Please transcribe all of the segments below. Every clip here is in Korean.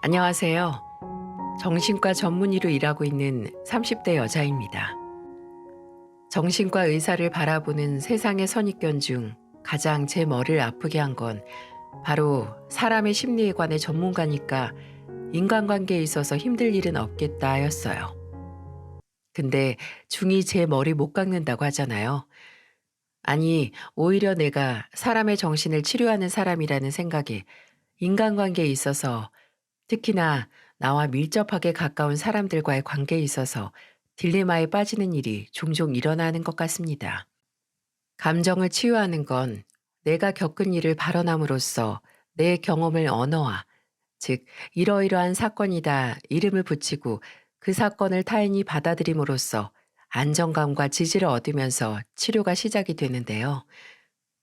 안녕하세요. 정신과 전문의로 일하고 있는 30대 여자입니다. 정신과 의사를 바라보는 세상의 선입견 중 가장 제 머리를 아프게 한 건 바로 사람의 심리에 관해 전문가니까 인간관계에 있어서 힘들 일은 없겠다였어요. 근데 중이 제 머리 못 깎는다고 하잖아요. 아니, 오히려 내가 사람의 정신을 치료하는 사람이라는 생각에 인간관계에 있어서 특히나 나와 밀접하게 가까운 사람들과의 관계에 있어서 딜레마에 빠지는 일이 종종 일어나는 것 같습니다. 감정을 치유하는 건 내가 겪은 일을 발언함으로써 내 경험을 언어화, 즉, 이러이러한 사건이다 이름을 붙이고 그 사건을 타인이 받아들임으로써 안정감과 지지를 얻으면서 치료가 시작이 되는데요.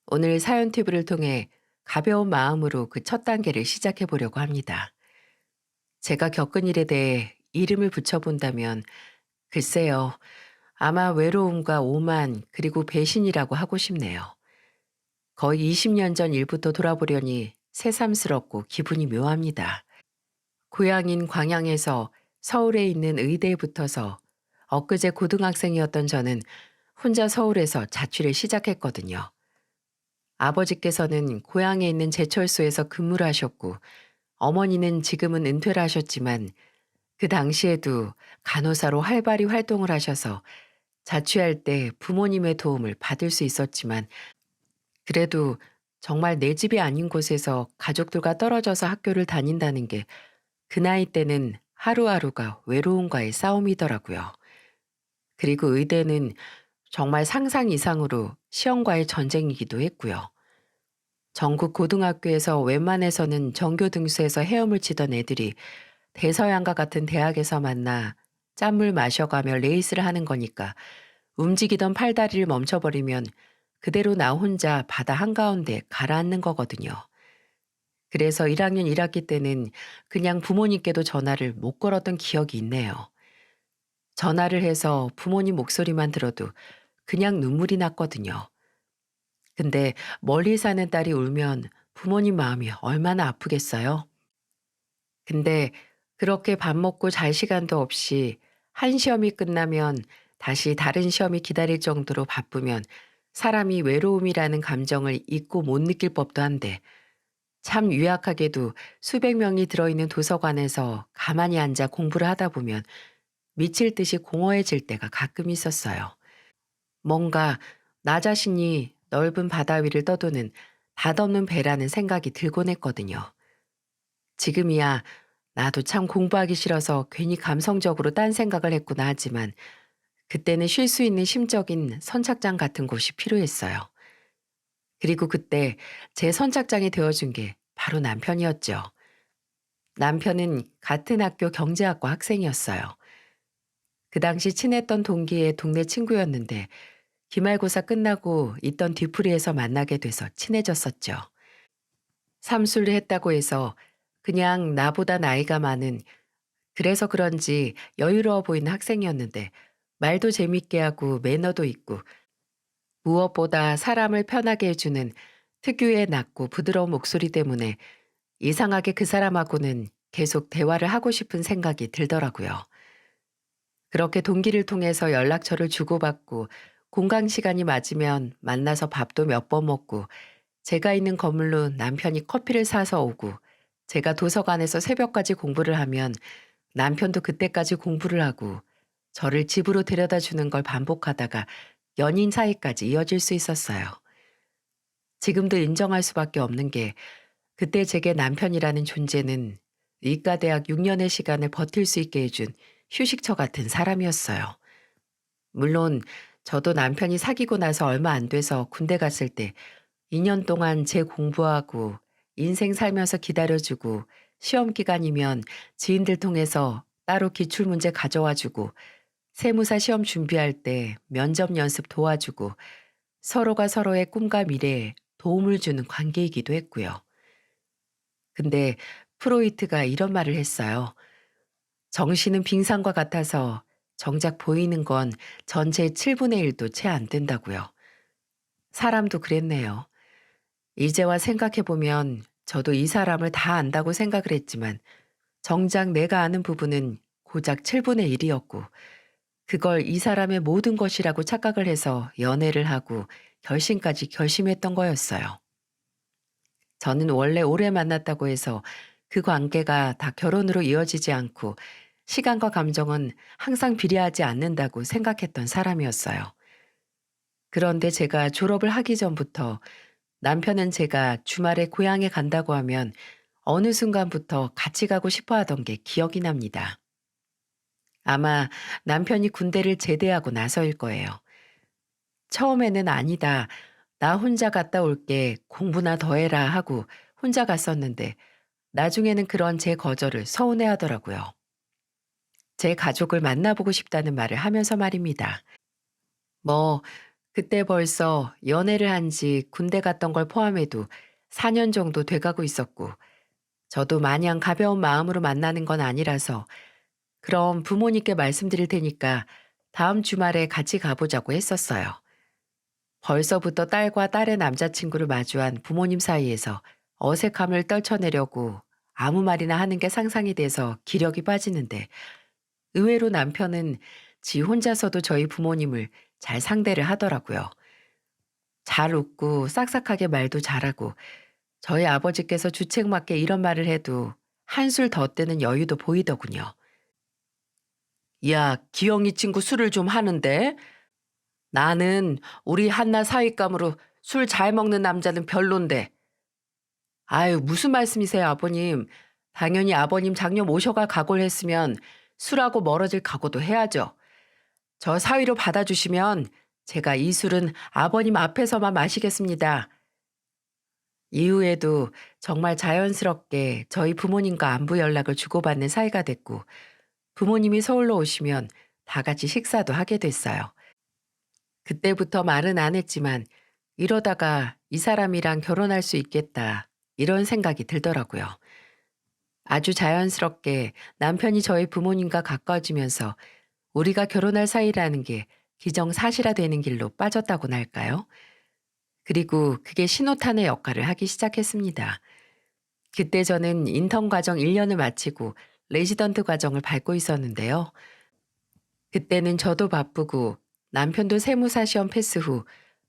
오늘 사연 튜브를 통해 가벼운 마음으로 그 첫 단계를 시작해 보려고 합니다. 제가 겪은 일에 대해 이름을 붙여본다면 글쎄요. 아마 외로움과 오만 그리고 배신이라고 하고 싶네요. 거의 20년 전 일부터 돌아보려니 새삼스럽고 기분이 묘합니다. 고향인 광양에서 서울에 있는 의대에 붙어서 엊그제 고등학생이었던 저는 혼자 서울에서 자취를 시작했거든요. 아버지께서는 고향에 있는 제철소에서 근무를 하셨고 어머니는 지금은 은퇴를 하셨지만 그 당시에도 간호사로 활발히 활동을 하셔서 자취할 때 부모님의 도움을 받을 수 있었지만 그래도 정말 내 집이 아닌 곳에서 가족들과 떨어져서 학교를 다닌다는 게 그 나이 때는 하루하루가 외로움과의 싸움이더라고요. 그리고 의대는 정말 상상 이상으로 시험과의 전쟁이기도 했고요. 전국 고등학교에서 웬만해서는 전교 등수에서 헤엄을 치던 애들이 대서양과 같은 대학에서 만나 짠물 마셔가며 레이스를 하는 거니까 움직이던 팔다리를 멈춰버리면 그대로 나 혼자 바다 한가운데 가라앉는 거거든요. 그래서 1학년 1학기 때는 그냥 부모님께도 전화를 못 걸었던 기억이 있네요. 전화를 해서 부모님 목소리만 들어도 그냥 눈물이 났거든요. 근데 멀리 사는 딸이 울면 부모님 마음이 얼마나 아프겠어요? 근데 그렇게 밥 먹고 잘 시간도 없이 한 시험이 끝나면 다시 다른 시험이 기다릴 정도로 바쁘면 사람이 외로움이라는 감정을 잊고 못 느낄 법도 한데 참 유약하게도 수백 명이 들어있는 도서관에서 가만히 앉아 공부를 하다 보면 미칠 듯이 공허해질 때가 가끔 있었어요. 뭔가 나 자신이 넓은 바다 위를 떠도는 닷없는 배라는 생각이 들곤 했거든요. 지금이야 나도 참 공부하기 싫어서 괜히 감성적으로 딴 생각을 했구나 하지만 그때는 쉴 수 있는 심적인 선착장 같은 곳이 필요했어요. 그리고 그때 제 선착장이 되어준 게 바로 남편이었죠. 남편은 같은 학교 경제학과 학생이었어요. 그 당시 친했던 동기의 동네 친구였는데 기말고사 끝나고 있던 뒤풀이에서 만나게 돼서 친해졌었죠. 삼수를 했다고 해서 그냥 나보다 나이가 많은 그래서 그런지 여유로워 보이는 학생이었는데 말도 재밌게 하고 매너도 있고 무엇보다 사람을 편하게 해주는 특유의 낮고 부드러운 목소리 때문에 이상하게 그 사람하고는 계속 대화를 하고 싶은 생각이 들더라고요. 그렇게 동기를 통해서 연락처를 주고받고 공강 시간이 맞으면 만나서 밥도 몇 번 먹고 제가 있는 건물로 남편이 커피를 사서 오고 제가 도서관에서 새벽까지 공부를 하면 남편도 그때까지 공부를 하고 저를 집으로 데려다 주는 걸 반복하다가 연인 사이까지 이어질 수 있었어요. 지금도 인정할 수밖에 없는 게 그때 제게 남편이라는 존재는 의과대학 6년의 시간을 버틸 수 있게 해준 휴식처 같은 사람이었어요. 물론 저도 남편이 사귀고 나서 얼마 안 돼서 군대 갔을 때 2년 동안 제 공부하고 인생 살면서 기다려주고 시험 기간이면 지인들 통해서 따로 기출문제 가져와주고 세무사 시험 준비할 때 면접 연습 도와주고 서로가 서로의 꿈과 미래에 도움을 주는 관계이기도 했고요. 근데 프로이트가 이런 말을 했어요. 정신은 빙산과 같아서 정작 보이는 건 전체의 7분의 1도 채 안 된다고요. 사람도 그랬네요. 이제와 생각해보면 저도 이 사람을 다 안다고 생각을 했지만 정작 내가 아는 부분은 고작 7분의 1이었고, 그걸 이 사람의 모든 것이라고 착각을 해서 연애를 하고 결심까지 결심했던 거였어요. 저는 원래 오래 만났다고 해서 그 관계가 다 결혼으로 이어지지 않고 시간과 감정은 항상 비례하지 않는다고 생각했던 사람이었어요. 그런데 제가 졸업을 하기 전부터 남편은 제가 주말에 고향에 간다고 하면 어느 순간부터 같이 가고 싶어 하던 게 기억이 납니다. 아마 남편이 군대를 제대하고 나서일 거예요. 처음에는 아니다. 나 혼자 갔다 올게. 공부나 더 해라 하고 혼자 갔었는데 나중에는 그런 제 거절을 서운해 하더라고요. 제 가족을 만나보고 싶다는 말을 하면서 말입니다. 뭐, 그때 벌써 연애를 한 지 군대 갔던 걸 포함해도 4년 정도 돼가고 있었고, 저도 마냥 가벼운 마음으로 만나는 건 아니라서, 그럼 부모님께 말씀드릴 테니까 다음 주말에 같이 가보자고 했었어요. 벌써부터 딸과 딸의 남자친구를 마주한 부모님 사이에서 어색함을 떨쳐내려고 아무 말이나 하는 게 상상이 돼서 기력이 빠지는데 의외로 남편은 지 혼자서도 저희 부모님을 잘 상대를 하더라고요. 잘 웃고 싹싹하게 말도 잘하고 저희 아버지께서 주책맞게 이런 말을 해도 한술 더 뜨는 여유도 보이더군요. 야, 기영이 친구 술을 좀 하는데 나는 우리 한나 사윗감으로 술 잘 먹는 남자는 별론데. 아유, 무슨 말씀이세요, 아버님. 당연히 아버님 장녀 모셔갈 각오를 했으면 술하고 멀어질 각오도 해야죠. 저 사위로 받아주시면 제가 이 술은 아버님 앞에서만 마시겠습니다. 이후에도 정말 자연스럽게 저희 부모님과 안부 연락을 주고받는 사이가 됐고 부모님이 서울로 오시면 다 같이 식사도 하게 됐어요. 그때부터 말은 안 했지만 이러다가 이 사람이랑 결혼할 수 있겠다 이런 생각이 들더라고요. 아주 자연스럽게 남편이 저희 부모님과 가까워지면서 우리가 결혼할 사이라는 게 기정사실화되는 길로 빠졌다고나 할까요? 그리고 그게 신호탄의 역할을 하기 시작했습니다. 그때 저는 인턴 과정 1년을 마치고 레지던트 과정을 밟고 있었는데요. 그때는 저도 바쁘고 남편도 세무사 시험 패스 후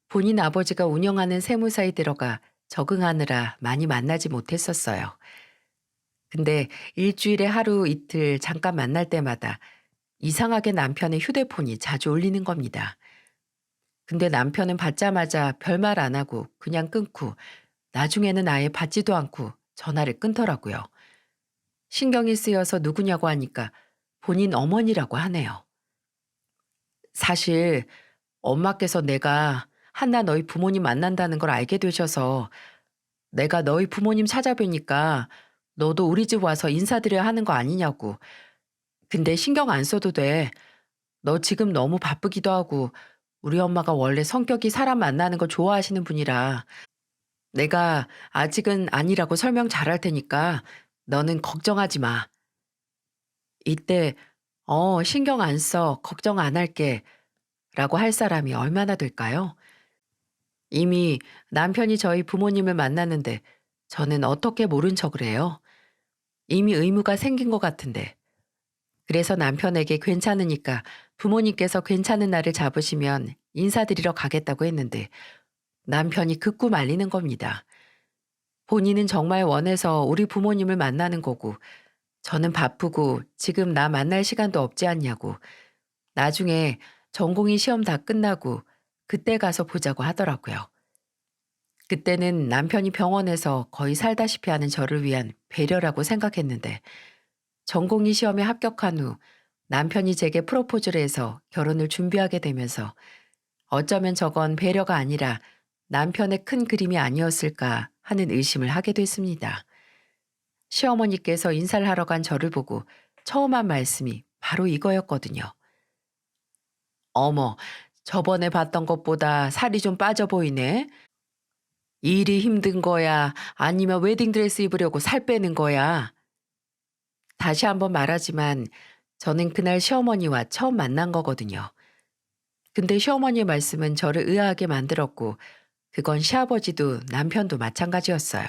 본인 아버지가 운영하는 세무사에 들어가 적응하느라 많이 만나지 못했었어요. 근데 일주일에 하루 이틀 잠깐 만날 때마다 이상하게 남편의 휴대폰이 자주 울리는 겁니다. 근데 남편은 받자마자 별말 안 하고 그냥 끊고 나중에는 아예 받지도 않고 전화를 끊더라고요. 신경이 쓰여서 누구냐고 하니까 본인 어머니라고 하네요. 사실 엄마께서 내가 한나 너희 부모님 만난다는 걸 알게 되셔서 내가 너희 부모님 찾아뵈니까 너도 우리 집 와서 인사드려야 하는 거 아니냐고. 근데 신경 안 써도 돼. 너 지금 너무 바쁘기도 하고 우리 엄마가 원래 성격이 사람 만나는 거 좋아하시는 분이라 내가 아직은 아니라고 설명 잘할 테니까 너는 걱정하지 마. 이때 신경 안 써. 걱정 안 할게. 라고 할 사람이 얼마나 될까요? 이미 남편이 저희 부모님을 만났는데 저는 어떻게 모른 척을 해요? 이미 의무가 생긴 것 같은데. 그래서 남편에게 괜찮으니까 부모님께서 괜찮은 날을 잡으시면 인사드리러 가겠다고 했는데 남편이 극구 말리는 겁니다. 본인은 정말 원해서 우리 부모님을 만나는 거고 저는 바쁘고 지금 나 만날 시간도 없지 않냐고 나중에 전공의 시험 다 끝나고 그때 가서 보자고 하더라고요. 그때는 남편이 병원에서 거의 살다시피 하는 저를 위한 배려라고 생각했는데 전공의 시험에 합격한 후 남편이 제게 프로포즈를 해서 결혼을 준비하게 되면서 어쩌면 저건 배려가 아니라 남편의 큰 그림이 아니었을까 하는 의심을 하게 됐습니다. 시어머니께서 인사를 하러 간 저를 보고 처음 한 말씀이 바로 이거였거든요. 어머, 저번에 봤던 것보다 살이 좀 빠져 보이네. 일이 힘든 거야? 아니면 웨딩드레스 입으려고 살 빼는 거야? 다시 한번 말하지만 저는 그날 시어머니와 처음 만난 거거든요. 근데 시어머니의 말씀은 저를 의아하게 만들었고 그건 시아버지도 남편도 마찬가지였어요.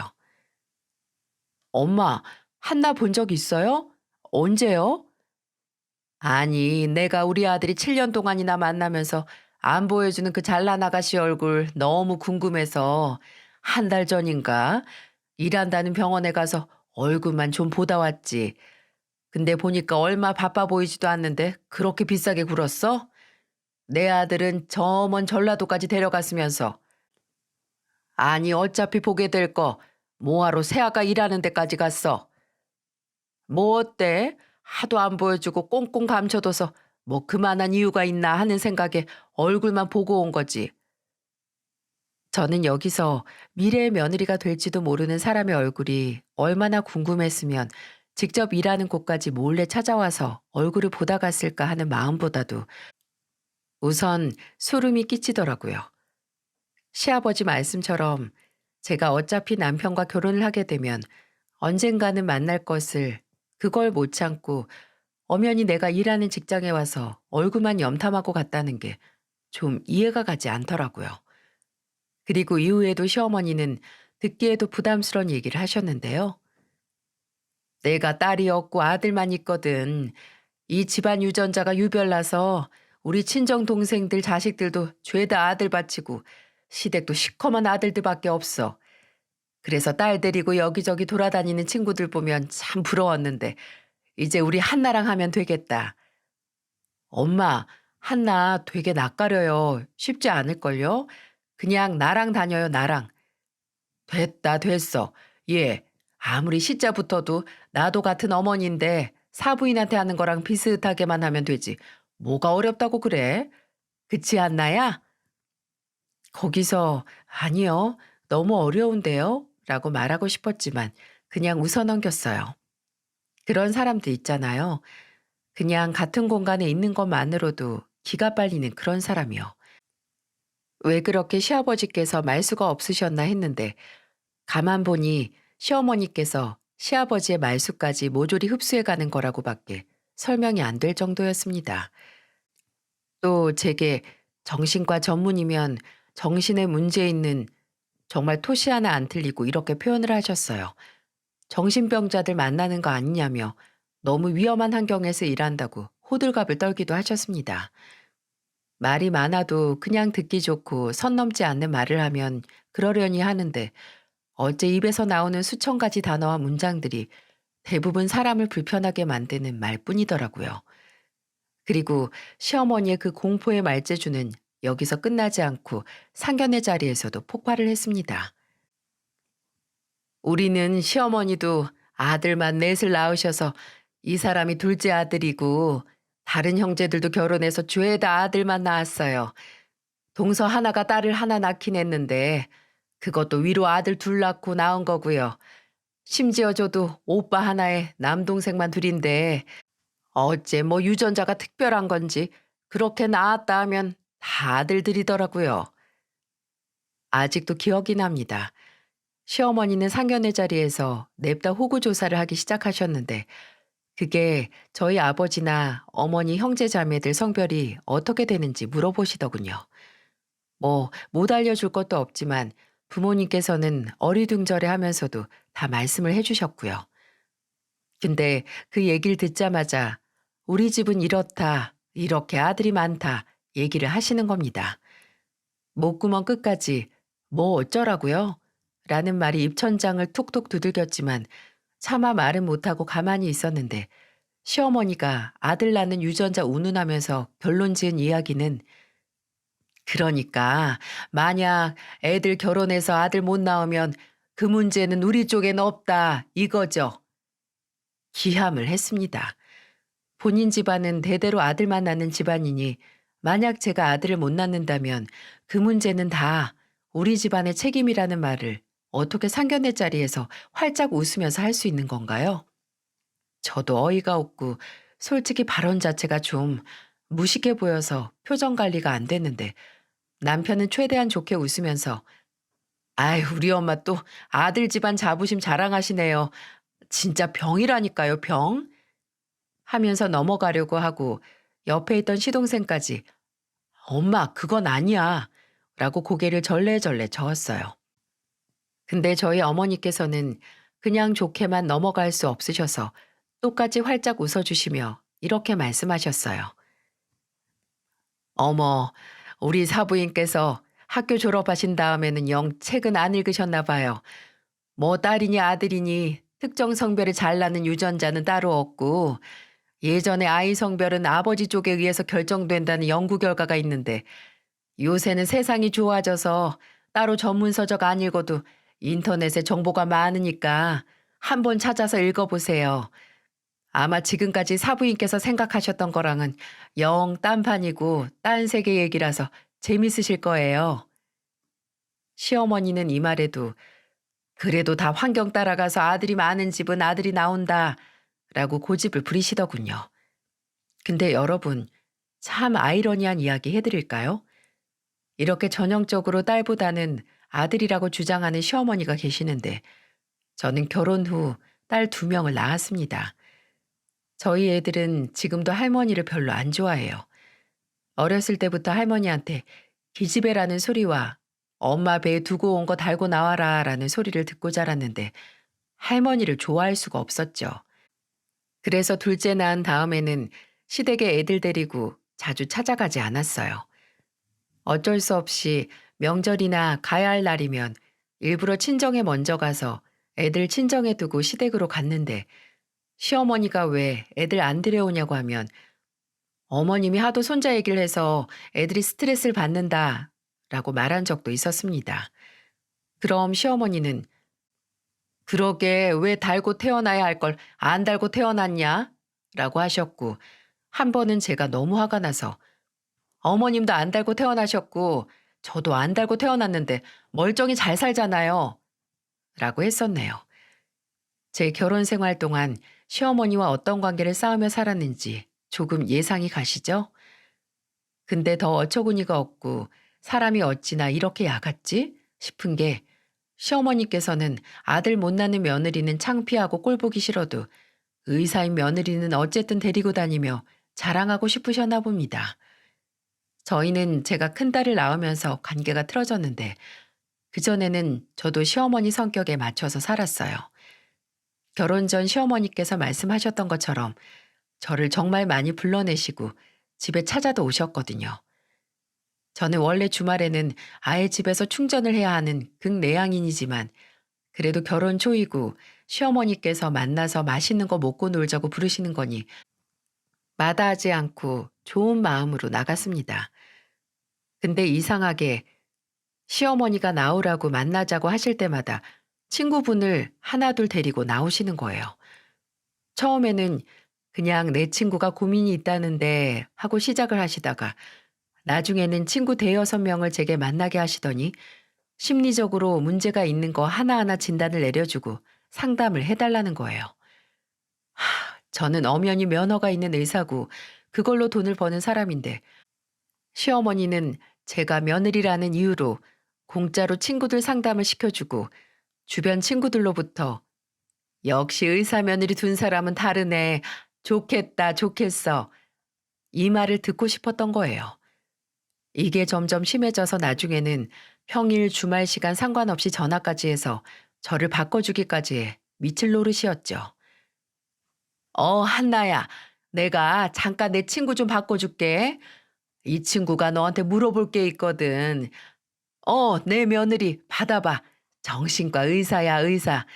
엄마, 한나 본 적 있어요? 언제요? 아니, 내가 우리 아들이 7년 동안이나 만나면서 안 보여주는 그 잘난 아가씨 얼굴 너무 궁금해서 한 달 전인가 일한다는 병원에 가서 얼굴만 좀 보다 왔지. 근데 보니까 얼마 바빠 보이지도 않는데 그렇게 비싸게 굴었어? 내 아들은 저 먼 전라도까지 데려갔으면서. 아니, 어차피 보게 될 거 뭐하러 새아가 일하는 데까지 갔어? 뭐 어때? 하도 안 보여주고 꽁꽁 감춰둬서 뭐 그만한 이유가 있나 하는 생각에 얼굴만 보고 온 거지. 저는 여기서 미래의 며느리가 될지도 모르는 사람의 얼굴이 얼마나 궁금했으면 직접 일하는 곳까지 몰래 찾아와서 얼굴을 보다 갔을까 하는 마음보다도 우선 소름이 끼치더라고요. 시아버지 말씀처럼 제가 어차피 남편과 결혼을 하게 되면 언젠가는 만날 것을 그걸 못 참고 엄연히 내가 일하는 직장에 와서 얼굴만 염탐하고 갔다는 게 좀 이해가 가지 않더라고요. 그리고 이후에도 시어머니는 듣기에도 부담스러운 얘기를 하셨는데요. 내가 딸이 없고 아들만 있거든. 이 집안 유전자가 유별나서 우리 친정 동생들 자식들도 죄다 아들 바치고 시댁도 시커먼 아들들밖에 없어. 그래서 딸 데리고 여기저기 돌아다니는 친구들 보면 참 부러웠는데 이제 우리 한나랑 하면 되겠다. 엄마, 한나 되게 낯가려요. 쉽지 않을걸요? 그냥 나랑 다녀요, 나랑. 됐다, 됐어. 얘, 아무리 시자 붙어도 나도 같은 어머니인데 사부인한테 하는 거랑 비슷하게만 하면 되지. 뭐가 어렵다고 그래? 그치, 한나야? 거기서, 아니요, 너무 어려운데요? 라고 말하고 싶었지만 그냥 웃어 넘겼어요. 그런 사람들 있잖아요. 그냥 같은 공간에 있는 것만으로도 기가 빨리는 그런 사람이요. 왜 그렇게 시아버지께서 말수가 없으셨나 했는데 가만 보니 시어머니께서 시아버지의 말수까지 모조리 흡수해가는 거라고밖에 설명이 안 될 정도였습니다. 또 제게 정신과 전문이면 정신에 문제 있는 정말 토시 하나 안 틀리고 이렇게 표현을 하셨어요. 정신병자들 만나는 거 아니냐며 너무 위험한 환경에서 일한다고 호들갑을 떨기도 하셨습니다. 말이 많아도 그냥 듣기 좋고 선 넘지 않는 말을 하면 그러려니 하는데 어째 입에서 나오는 수천 가지 단어와 문장들이 대부분 사람을 불편하게 만드는 말뿐이더라고요. 그리고 시어머니의 그 공포의 말재주는 여기서 끝나지 않고 상견례 자리에서도 폭발을 했습니다. 우리는 시어머니도 아들만 넷을 낳으셔서 이 사람이 둘째 아들이고 다른 형제들도 결혼해서 죄다 아들만 낳았어요. 동서 하나가 딸을 하나 낳긴 했는데 그것도 위로 아들 둘 낳고 낳은 거고요. 심지어 저도 오빠 하나에 남동생만 둘인데 어째 뭐 유전자가 특별한 건지 그렇게 낳았다 하면 다 아들들이더라고요. 아직도 기억이 납니다. 시어머니는 상견례 자리에서 냅다 호구 조사를 하기 시작하셨는데 그게 저희 아버지나 어머니 형제 자매들 성별이 어떻게 되는지 물어보시더군요. 뭐 못 알려줄 것도 없지만 부모님께서는 어리둥절해 하면서도 다 말씀을 해주셨고요. 근데 그 얘기를 듣자마자 우리 집은 이렇다, 이렇게 아들이 많다 얘기를 하시는 겁니다. 목구멍 끝까지 뭐 어쩌라고요? 라는 말이 입천장을 툭툭 두들겼지만 차마 말은 못하고 가만히 있었는데 시어머니가 아들 낳는 유전자 운운하면서 결론 지은 이야기는 그러니까 만약 애들 결혼해서 아들 못 낳으면 그 문제는 우리 쪽엔 없다 이거죠. 기함을 했습니다. 본인 집안은 대대로 아들만 낳는 집안이니 만약 제가 아들을 못 낳는다면 그 문제는 다 우리 집안의 책임이라는 말을 어떻게 상견례 자리에서 활짝 웃으면서 할 수 있는 건가요? 저도 어이가 없고 솔직히 발언 자체가 좀 무식해 보여서 표정 관리가 안 됐는데 남편은 최대한 좋게 웃으면서 아이 우리 엄마 또 아들 집안 자부심 자랑하시네요. 진짜 병이라니까요 병. 하면서 넘어가려고 하고 옆에 있던 시동생까지 엄마 그건 아니야 라고 고개를 절레절레 저었어요. 근데 저희 어머니께서는 그냥 좋게만 넘어갈 수 없으셔서 똑같이 활짝 웃어주시며 이렇게 말씀하셨어요. 어머, 우리 사부인께서 학교 졸업하신 다음에는 영 책은 안 읽으셨나 봐요. 뭐 딸이니 아들이니 특정 성별이 잘나는 유전자는 따로 없고 예전에 아이 성별은 아버지 쪽에 의해서 결정된다는 연구 결과가 있는데 요새는 세상이 좋아져서 따로 전문 서적 안 읽어도 인터넷에 정보가 많으니까 한번 찾아서 읽어보세요. 아마 지금까지 사부인께서 생각하셨던 거랑은 영 딴판이고 딴 세계 얘기라서 재밌으실 거예요. 시어머니는 이 말에도 그래도 다 환경 따라가서 아들이 많은 집은 아들이 나온다 라고 고집을 부리시더군요. 근데 여러분, 참 아이러니한 이야기 해드릴까요? 이렇게 전형적으로 딸보다는 아들이라고 주장하는 시어머니가 계시는데 저는 결혼 후 딸 2명을 낳았습니다. 저희 애들은 지금도 할머니를 별로 안 좋아해요. 어렸을 때부터 할머니한테 기집애라는 소리와 엄마 배에 두고 온 거 달고 나와라 라는 소리를 듣고 자랐는데 할머니를 좋아할 수가 없었죠. 그래서 둘째 낳은 다음에는 시댁에 애들 데리고 자주 찾아가지 않았어요. 어쩔 수 없이 명절이나 가야 할 날이면 일부러 친정에 먼저 가서 애들 친정에 두고 시댁으로 갔는데 시어머니가 왜 애들 안 들여오냐고 하면 어머님이 하도 손자 얘기를 해서 애들이 스트레스를 받는다 라고 말한 적도 있었습니다. 그럼 시어머니는 그러게 왜 달고 태어나야 할 걸 안 달고 태어났냐? 라고 하셨고 한 번은 제가 너무 화가 나서 어머님도 안 달고 태어나셨고 저도 안 달고 태어났는데 멀쩡히 잘 살잖아요. 라고 했었네요. 제 결혼 생활 동안 시어머니와 어떤 관계를 쌓으며 살았는지 조금 예상이 가시죠? 근데 더 어처구니가 없고 사람이 어찌나 이렇게 야같지 싶은 게 시어머니께서는 아들 못 낳는 며느리는 창피하고 꼴보기 싫어도 의사인 며느리는 어쨌든 데리고 다니며 자랑하고 싶으셨나 봅니다. 저희는 제가 큰딸을 낳으면서 관계가 틀어졌는데 그전에는 저도 시어머니 성격에 맞춰서 살았어요. 결혼 전 시어머니께서 말씀하셨던 것처럼 저를 정말 많이 불러내시고 집에 찾아도 오셨거든요. 저는 원래 주말에는 아예 집에서 충전을 해야 하는 극내향인이지만 그래도 결혼 초이고 시어머니께서 만나서 맛있는 거 먹고 놀자고 부르시는 거니 마다하지 않고 좋은 마음으로 나갔습니다. 근데 이상하게 시어머니가 나오라고 만나자고 하실 때마다 친구분을 하나둘 데리고 나오시는 거예요. 처음에는 그냥 내 친구가 고민이 있다는데 하고 시작을 하시다가 나중에는 친구 대여섯 명을 제게 만나게 하시더니 심리적으로 문제가 있는 거 하나하나 진단을 내려주고 상담을 해달라는 거예요. 저는 엄연히 면허가 있는 의사고 그걸로 돈을 버는 사람인데 시어머니는 제가 며느리라는 이유로 공짜로 친구들 상담을 시켜주고 주변 친구들로부터 역시 의사 며느리 둔 사람은 다르네. 좋겠다, 좋겠어. 이 말을 듣고 싶었던 거예요. 이게 점점 심해져서 나중에는 평일 주말 시간 상관없이 전화까지 해서 저를 바꿔주기까지 해 미칠 노릇이었죠. 한나야. 내가 잠깐 내 친구 좀 바꿔줄게. 이 친구가 너한테 물어볼 게 있거든. 내 며느리 받아봐. 정신과 의사야, 의사.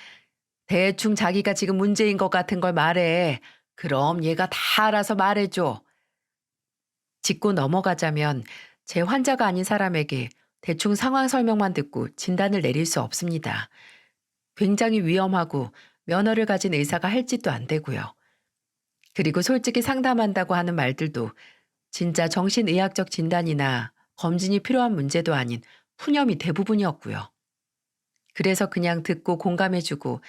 대충 자기가 지금 문제인 것 같은 걸 말해. 그럼 얘가 다 알아서 말해줘. 짚고 넘어가자면 제 환자가 아닌 사람에게 대충 상황 설명만 듣고 진단을 내릴 수 없습니다. 굉장히 위험하고 면허를 가진 의사가 할 짓도 안 되고요. 그리고 솔직히 상담한다고 하는 말들도 진짜 정신의학적 진단이나 검진이 필요한 문제도 아닌 푸념이 대부분이었고요. 그래서 그냥 듣고 공감해주고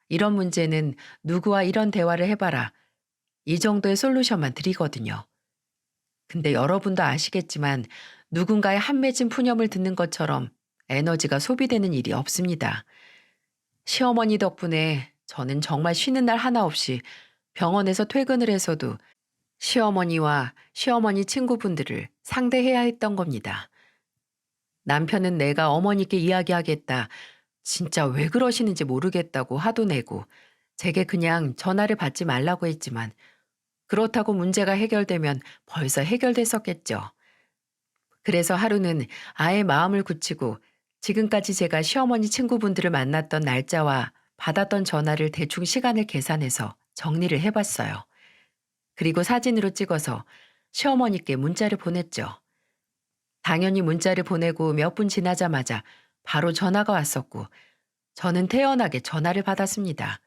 이런 문제는 누구와 이런 대화를 해봐라. 이 정도의 솔루션만 드리거든요. 근데 여러분도 아시겠지만 누군가의 한맺은 푸념을 듣는 것처럼 에너지가 소비되는 일이 없습니다. 시어머니 덕분에 저는 정말 쉬는 날 하나 없이 병원에서 퇴근을 해서도 시어머니와 시어머니 친구분들을 상대해야 했던 겁니다. 남편은 내가 어머니께 이야기하겠다. 진짜 왜 그러시는지 모르겠다고 화도 내고 제게 그냥 전화를 받지 말라고 했지만 그렇다고 문제가 해결되면 벌써 해결됐었겠죠. 그래서 하루는 아예 마음을 굳히고 지금까지 제가 시어머니 친구분들을 만났던 날짜와 받았던 전화를 대충 시간을 계산해서 정리를 해봤어요. 그리고 사진으로 찍어서 시어머니께 문자를 보냈죠. 당연히 문자를 보내고 몇 분 지나자마자 바로 전화가 왔었고 저는 태연하게 전화를 받았습니다.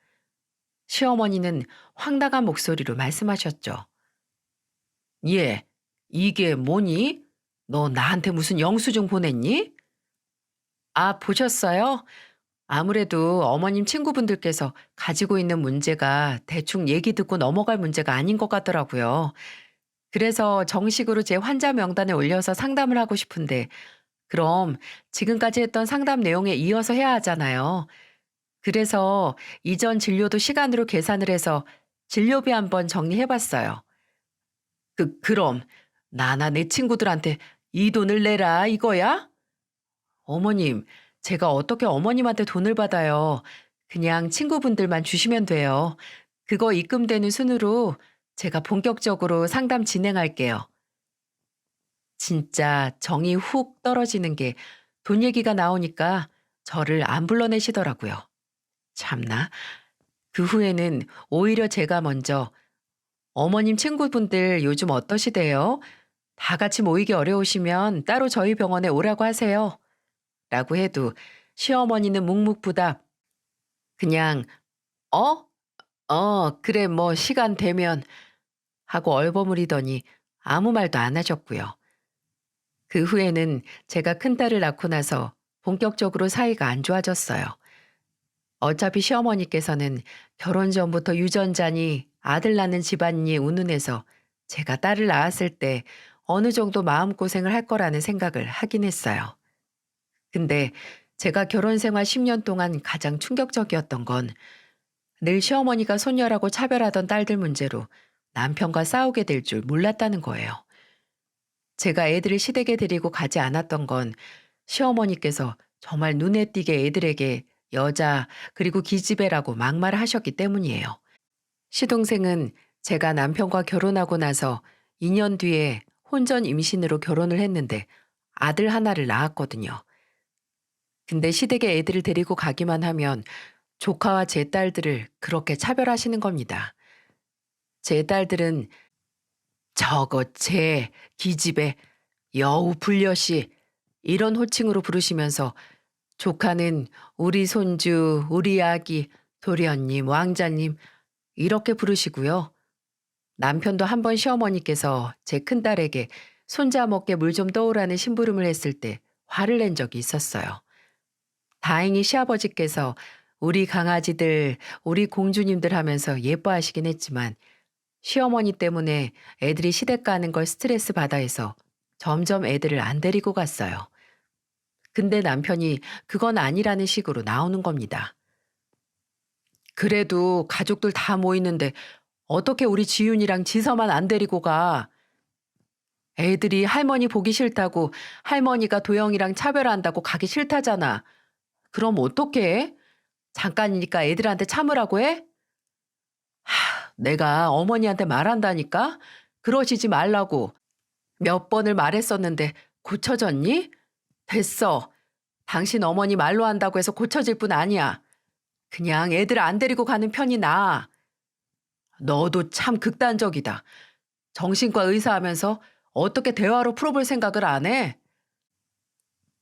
시어머니는 황당한 목소리로 말씀하셨죠. "얘, 이게 뭐니? 너 나한테 무슨 영수증 보냈니?" "아, 보셨어요? 아무래도 어머님 친구분들께서 가지고 있는 문제가 대충 얘기 듣고 넘어갈 문제가 아닌 것 같더라고요. 그래서 정식으로 제 환자 명단에 올려서 상담을 하고 싶은데 그럼 지금까지 했던 상담 내용에 이어서 해야 하잖아요. 그래서 이전 진료도 시간으로 계산을 해서 진료비 한번 정리해 봤어요. 그럼 나나 내 친구들한테 이 돈을 내라 이거야?" "어머님, 제가 어떻게 어머님한테 돈을 받아요. 그냥 친구분들만 주시면 돼요. 그거 입금되는 순으로 제가 본격적으로 상담 진행할게요." 진짜 정이 훅 떨어지는 게 돈 얘기가 나오니까 저를 안 불러내시더라고요. 참나. 그 후에는 오히려 제가 먼저 "어머님 친구분들 요즘 어떠시대요? 다 같이 모이기 어려우시면 따로 저희 병원에 오라고 하세요." 라고 해도 시어머니는 묵묵부답 그냥 "어? 그래 뭐 시간 되면." 하고 얼버무리더니 아무 말도 안 하셨고요. 그 후에는 제가 큰딸을 낳고 나서 본격적으로 사이가 안 좋아졌어요. 어차피 시어머니께서는 결혼 전부터 유전자니 아들 낳는 집안이 운운해서 제가 딸을 낳았을 때 어느 정도 마음고생을 할 거라는 생각을 하긴 했어요. 근데 제가 결혼 생활 10년 동안 가장 충격적이었던 건 늘 시어머니가 손녀라고 차별하던 딸들 문제로 남편과 싸우게 될 줄 몰랐다는 거예요. 제가 애들을 시댁에 데리고 가지 않았던 건 시어머니께서 정말 눈에 띄게 애들에게 여자 그리고 기집애라고 막말을 하셨기 때문이에요. 시동생은 제가 남편과 결혼하고 나서 2년 뒤에 혼전 임신으로 결혼을 했는데 아들 하나를 낳았거든요. 근데 시댁에 애들을 데리고 가기만 하면 조카와 제 딸들을 그렇게 차별하시는 겁니다. 제 딸들은 저거 쟤, 기집애, 여우 불려시 이런 호칭으로 부르시면서 조카는 우리 손주, 우리 아기, 도련님, 왕자님 이렇게 부르시고요. 남편도 한 번 시어머니께서 제 큰딸에게 손자 먹게 물 좀 떠오라는 심부름을 했을 때 화를 낸 적이 있었어요. 다행히 시아버지께서 우리 강아지들, 우리 공주님들 하면서 예뻐하시긴 했지만 시어머니 때문에 애들이 시댁 가는 걸 스트레스 받아 해서 점점 애들을 안 데리고 갔어요. 근데 남편이 그건 아니라는 식으로 나오는 겁니다. "그래도 가족들 다 모이는데 어떻게 우리 지윤이랑 지서만 안 데리고 가?" "애들이 할머니 보기 싫다고 할머니가 도영이랑 차별한다고 가기 싫다잖아. 그럼 어떡해? 잠깐이니까 애들한테 참으라고 해?" 내가 어머니한테 말한다니까? 그러시지 말라고 몇 번을 말했었는데 고쳐졌니? 됐어. 당신 어머니 말로 한다고 해서 고쳐질 뿐 아니야. 그냥 애들 안 데리고 가는 편이 나아. 너도 참 극단적이다. 정신과 의사 하면서 어떻게 대화로 풀어볼 생각을 안 해?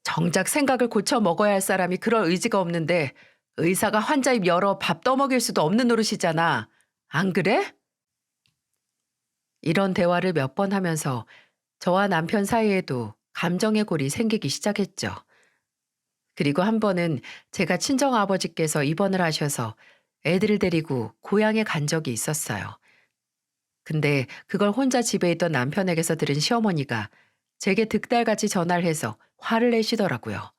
정작 생각을 고쳐 먹어야 할 사람이 그럴 의지가 없는데 의사가 환자 입 열어 밥 떠먹일 수도 없는 노릇이잖아. 안 그래? 이런 대화를 몇 번 하면서 저와 남편 사이에도 감정의 골이 생기기 시작했죠. 그리고 한 번은 제가 친정아버지께서 입원을 하셔서 애들을 데리고 고향에 간 적이 있었어요. 근데 그걸 혼자 집에 있던 남편에게서 들은 시어머니가 제게 득달같이 전화를 해서 화를 내시더라고요.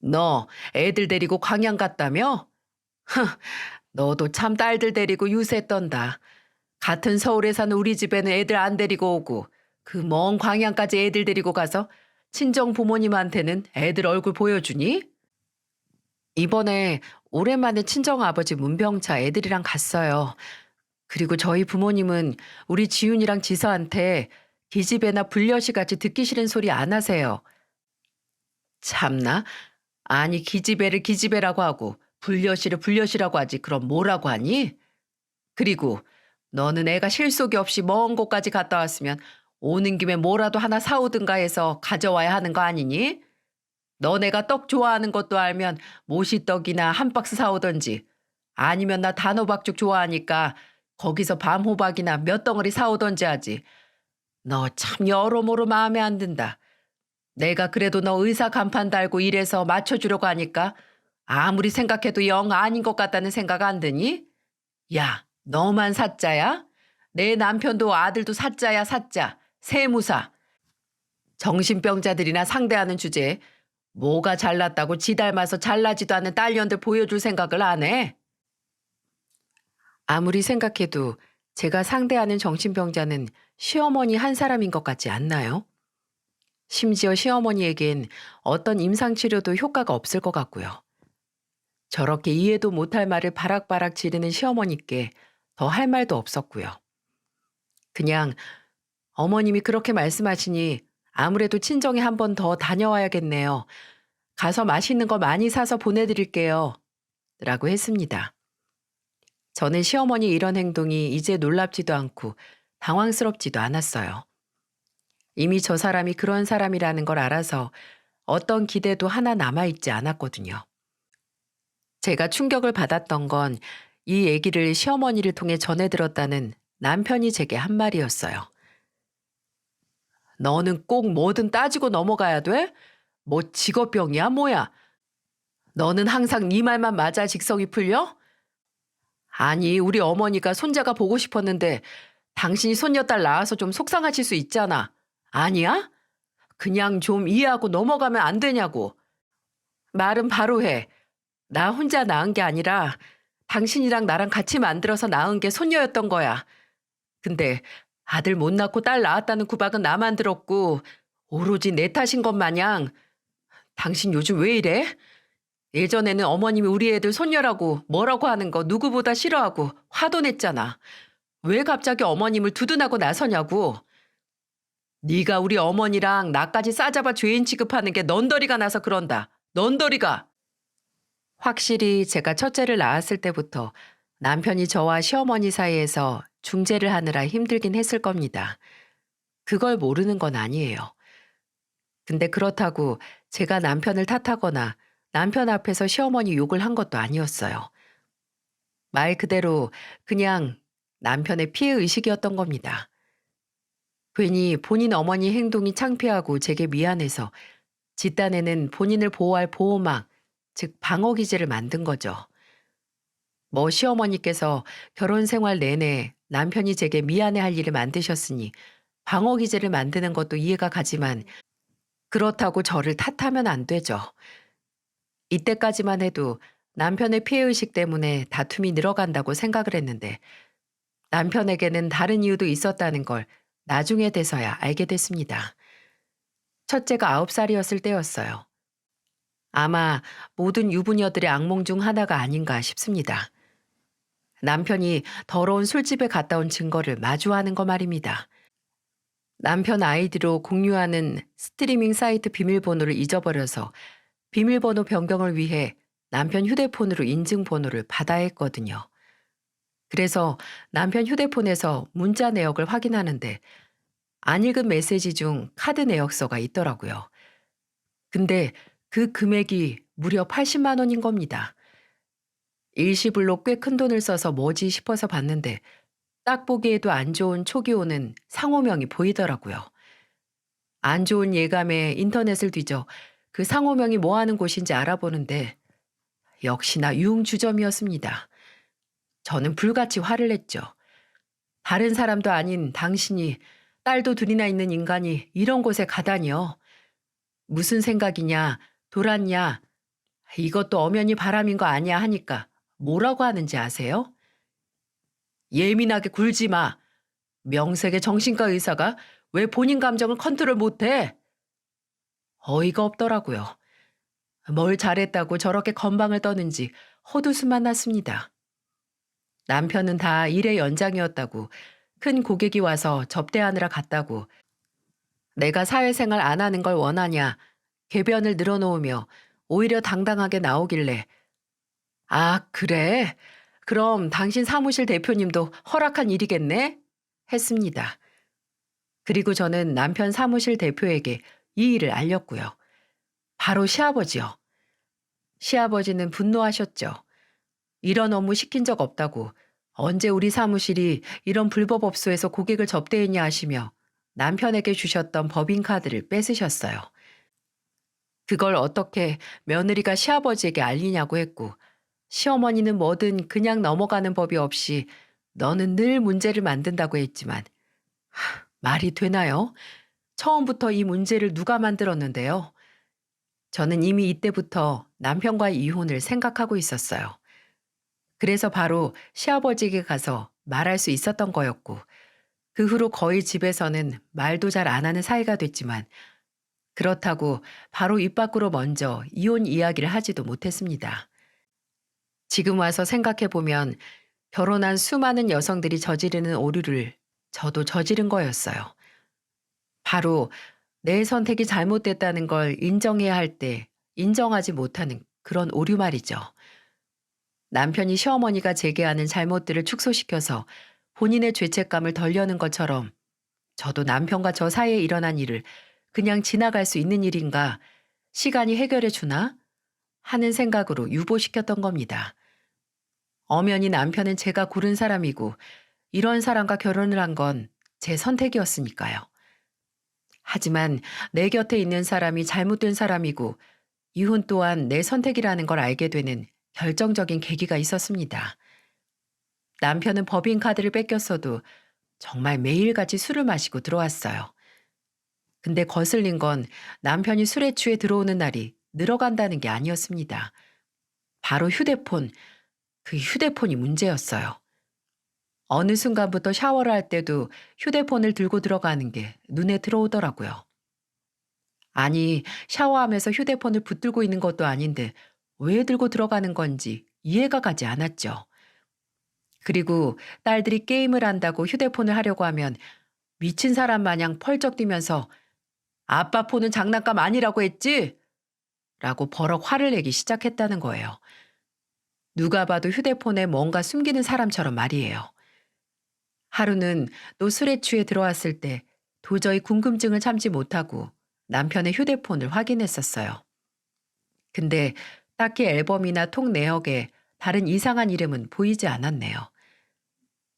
"너 애들 데리고 광양 갔다며? 흥, 너도 참 딸들 데리고 유세 떤다. 같은 서울에 사는 우리 집에는 애들 안 데리고 오고 그 먼 광양까지 애들 데리고 가서 친정 부모님한테는 애들 얼굴 보여주니?" 이번에 오랜만에 친정아버지 문병차 애들이랑 갔어요. 그리고 저희 부모님은 우리 지훈이랑 지서한테 기집애나 불려시 같이 듣기 싫은 소리 안 하세요. 참나? 아니 기집애를 기집애라고 하고 불려시를 불려시라고 하지 그럼 뭐라고 하니? 그리고 너는 애가 실속이 없이 먼 곳까지 갔다 왔으면 오는 김에 뭐라도 하나 사오든가 해서 가져와야 하는 거 아니니? 너네가 떡 좋아하는 것도 알면 모시떡이나 한 박스 사오던지 아니면 나 단호박죽 좋아하니까 거기서 밤호박이나 몇 덩어리 사오던지 하지. 너 참 여러모로 마음에 안 든다. 내가 그래도 너 의사 간판 달고 이래서 맞춰주려고 하니까 아무리 생각해도 영 아닌 것 같다는 생각 안 드니? 야, 너만 사자야? 내 남편도 아들도 사자야 사자. 세무사. 정신병자들이나 상대하는 주제에 뭐가 잘났다고 지 닮아서 잘나지도 않은 딸년들 보여줄 생각을 안 해? 아무리 생각해도 제가 상대하는 정신병자는 시어머니 한 사람인 것 같지 않나요? 심지어 시어머니에겐 어떤 임상치료도 효과가 없을 것 같고요. 저렇게 이해도 못할 말을 바락바락 지르는 시어머니께 더 할 말도 없었고요. 그냥 어머님이 그렇게 말씀하시니 아무래도 친정에 한 번 더 다녀와야겠네요. 가서 맛있는 거 많이 사서 보내드릴게요. 라고 했습니다. 저는 시어머니 이런 행동이 이제 놀랍지도 않고 당황스럽지도 않았어요. 이미 저 사람이 그런 사람이라는 걸 알아서 어떤 기대도 하나 남아있지 않았거든요. 제가 충격을 받았던 건 이 얘기를 시어머니를 통해 전해 들었다는 남편이 제게 한 말이었어요. 너는 꼭 뭐든 따지고 넘어가야 돼? 뭐 직업병이야 뭐야? 너는 항상 네 말만 맞아 직성이 풀려? 아니 우리 어머니가 손자가 보고 싶었는데 당신이 손녀딸 낳아서 좀 속상하실 수 있잖아. 아니야? 그냥 좀 이해하고 넘어가면 안 되냐고. 말은 바로 해. 나 혼자 낳은 게 아니라 당신이랑 나랑 같이 만들어서 낳은 게 손녀였던 거야. 근데 아들 못 낳고 딸 낳았다는 구박은 나만 들었고 오로지 내 탓인 것 마냥 당신 요즘 왜 이래? 예전에는 어머님이 우리 애들 손녀라고 뭐라고 하는 거 누구보다 싫어하고 화도 냈잖아. 왜 갑자기 어머님을 두둔하고 나서냐고. 네가 우리 어머니랑 나까지 싸잡아 죄인 취급하는 게 넌더리가 나서 그런다. 넌더리가. 확실히 제가 첫째를 낳았을 때부터 남편이 저와 시어머니 사이에서 중재를 하느라 힘들긴 했을 겁니다. 그걸 모르는 건 아니에요. 근데 그렇다고 제가 남편을 탓하거나 남편 앞에서 시어머니 욕을 한 것도 아니었어요. 말 그대로 그냥 남편의 피해 의식이었던 겁니다. 괜히 본인 어머니 행동이 창피하고 제게 미안해서 집단에는 본인을 보호할 보호막, 즉 방어 기제를 만든 거죠. 뭐 시어머니께서 결혼 생활 내내 남편이 제게 미안해할 일을 만드셨으니 방어 기제를 만드는 것도 이해가 가지만 그렇다고 저를 탓하면 안 되죠. 이때까지만 해도 남편의 피해의식 때문에 다툼이 늘어간다고 생각을 했는데 남편에게는 다른 이유도 있었다는 걸 나중에 돼서야 알게 됐습니다. 첫째가 9살이었을 때였어요. 아마 모든 유부녀들의 악몽 중 하나가 아닌가 싶습니다. 남편이 더러운 술집에 갔다 온 증거를 마주하는 거 말입니다. 남편 아이디로 공유하는 스트리밍 사이트 비밀번호를 잊어버려서 비밀번호 변경을 위해 남편 휴대폰으로 인증번호를 받아야 했거든요. 그래서 남편 휴대폰에서 문자 내역을 확인하는데 안 읽은 메시지 중 카드 내역서가 있더라고요. 근데 그 금액이 무려 80만 원인 겁니다. 일시불로 꽤 큰 돈을 써서 뭐지 싶어서 봤는데 딱 보기에도 안 좋은 촉이 오는 상호명이 보이더라고요. 안 좋은 예감에 인터넷을 뒤져 그 상호명이 뭐 하는 곳인지 알아보는데 역시나 유흥주점이었습니다. 저는 불같이 화를 냈죠. 다른 사람도 아닌 당신이 딸도 둘이나 있는 인간이 이런 곳에 가다니요. 무슨 생각이냐, 돌았냐, 이것도 엄연히 바람인 거 아니야 하니까 뭐라고 하는지 아세요? 예민하게 굴지 마. 명색의 정신과 의사가 왜 본인 감정을 컨트롤 못해? 어이가 없더라고요. 뭘 잘했다고 저렇게 건방을 떠는지 헛웃음만 났습니다. 남편은 다 일의 연장이었다고, 큰 고객이 와서 접대하느라 갔다고, 내가 사회생활 안 하는 걸 원하냐, 궤변을 늘어놓으며 오히려 당당하게 나오길래, 아, 그래? 그럼 당신 사무실 대표님도 허락한 일이겠네? 했습니다. 그리고 저는 남편 사무실 대표에게 이 일을 알렸고요. 바로 시아버지요. 시아버지는 분노하셨죠. 이런 업무 시킨 적 없다고, 언제 우리 사무실이 이런 불법업소에서 고객을 접대했냐 하시며 남편에게 주셨던 법인카드를 뺏으셨어요. 그걸 어떻게 며느리가 시아버지에게 알리냐고 했고, 시어머니는 뭐든 그냥 넘어가는 법이 없이 너는 늘 문제를 만든다고 했지만, 말이 되나요? 처음부터 이 문제를 누가 만들었는데요? 저는 이미 이때부터 남편과의 이혼을 생각하고 있었어요. 그래서 바로 시아버지에게 가서 말할 수 있었던 거였고, 그 후로 거의 집에서는 말도 잘 안 하는 사이가 됐지만, 그렇다고 바로 입 밖으로 먼저 이혼 이야기를 하지도 못했습니다. 지금 와서 생각해보면 결혼한 수많은 여성들이 저지르는 오류를 저도 저지른 거였어요. 바로 내 선택이 잘못됐다는 걸 인정해야 할 때 인정하지 못하는 그런 오류 말이죠. 남편이 시어머니가 제기하는 잘못들을 축소시켜서 본인의 죄책감을 덜려는 것처럼 저도 남편과 저 사이에 일어난 일을 그냥 지나갈 수 있는 일인가, 시간이 해결해 주나 하는 생각으로 유보시켰던 겁니다. 엄연히 남편은 제가 고른 사람이고 이런 사람과 결혼을 한 건 제 선택이었으니까요. 하지만 내 곁에 있는 사람이 잘못된 사람이고 이혼 또한 내 선택이라는 걸 알게 되는 결정적인 계기가 있었습니다. 남편은 법인카드를 뺏겼어도 정말 매일같이 술을 마시고 들어왔어요. 근데 거슬린 건 남편이 술에 취해 들어오는 날이 늘어간다는 게 아니었습니다. 바로 휴대폰, 그 휴대폰이 문제였어요. 어느 순간부터 샤워를 할 때도 휴대폰을 들고 들어가는 게 눈에 들어오더라고요. 아니, 샤워하면서 휴대폰을 붙들고 있는 것도 아닌데 왜 들고 들어가는 건지 이해가 가지 않았죠. 그리고 딸들이 게임을 한다고 휴대폰을 하려고 하면 미친 사람 마냥 펄쩍 뛰면서 아빠 폰은 장난감 아니라고 했지? 라고 버럭 화를 내기 시작했다는 거예요. 누가 봐도 휴대폰에 뭔가 숨기는 사람처럼 말이에요. 하루는 또 술에 취해 들어왔을 때 도저히 궁금증을 참지 못하고 남편의 휴대폰을 확인했었어요. 근데 딱히 앨범이나 통 내역에 다른 이상한 이름은 보이지 않았네요.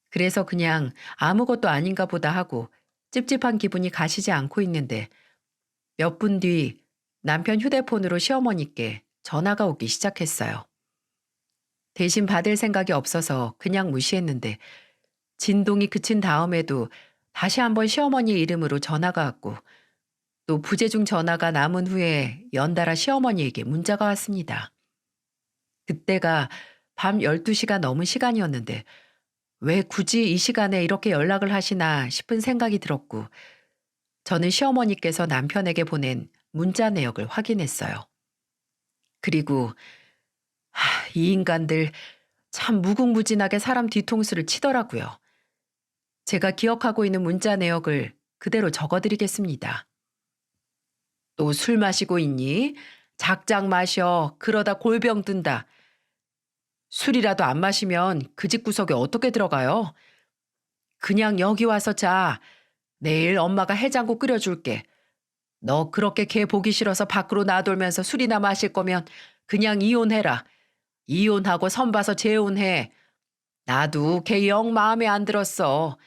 그래서 그냥 아무것도 아닌가 보다 하고 찝찝한 기분이 가시지 않고 있는데 몇 분 뒤 남편 휴대폰으로 시어머니께 전화가 오기 시작했어요. 대신 받을 생각이 없어서 그냥 무시했는데 진동이 그친 다음에도 다시 한번 시어머니 이름으로 전화가 왔고 또 부재중 전화가 남은 후에 연달아 시어머니에게 문자가 왔습니다. 그때가 밤 12시가 넘은 시간이었는데 왜 굳이 이 시간에 이렇게 연락을 하시나 싶은 생각이 들었고 저는 시어머니께서 남편에게 보낸 문자 내역을 확인했어요. 그리고 이 인간들 참 무궁무진하게 사람 뒤통수를 치더라고요. 제가 기억하고 있는 문자 내역을 그대로 적어드리겠습니다. 또 술 마시고 있니? 작작 마셔. 그러다 골병 든다. 술이라도 안 마시면 그 집 구석에 어떻게 들어가요? 그냥 여기 와서 자. 내일 엄마가 해장국 끓여줄게. 너 그렇게 걔 보기 싫어서 밖으로 나돌면서 술이나 마실 거면 그냥 이혼해라. 이혼하고 선 봐서 재혼해. 나도 걔 영 마음에 안 들었어.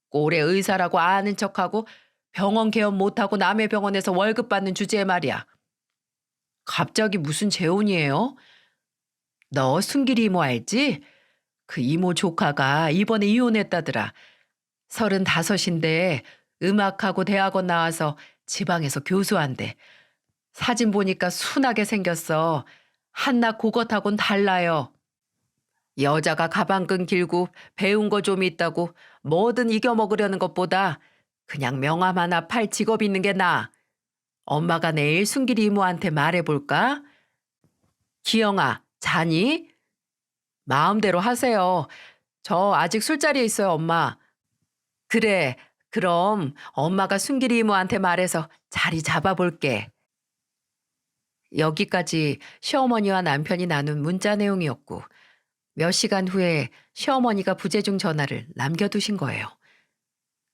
꼴에 의사라고 아는 척하고 병원 개업 못하고 남의 병원에서 월급 받는 주제에 말이야. 갑자기 무슨 재혼이에요? 너 순길이 이모 알지? 그 이모 조카가 이번에 이혼했다더라. 35인데 음악하고 대학원 나와서 지방에서 교수한대. 사진 보니까 순하게 생겼어. 한낱 그것하곤 달라요. 여자가 가방끈 길고 배운 거 좀 있다고 뭐든 이겨먹으려는 것보다 그냥 명함 하나 팔 직업 있는 게 나아. 엄마가 내일 순길이 이모한테 말해볼까? 기영아, 자니? 마음대로 하세요. 저 아직 술자리에 있어요, 엄마. 그래, 그럼 엄마가 순길이 이모한테 말해서 자리 잡아볼게. 여기까지 시어머니와 남편이 나눈 문자 내용이었고, 몇 시간 후에 시어머니가 부재중 전화를 남겨두신 거예요.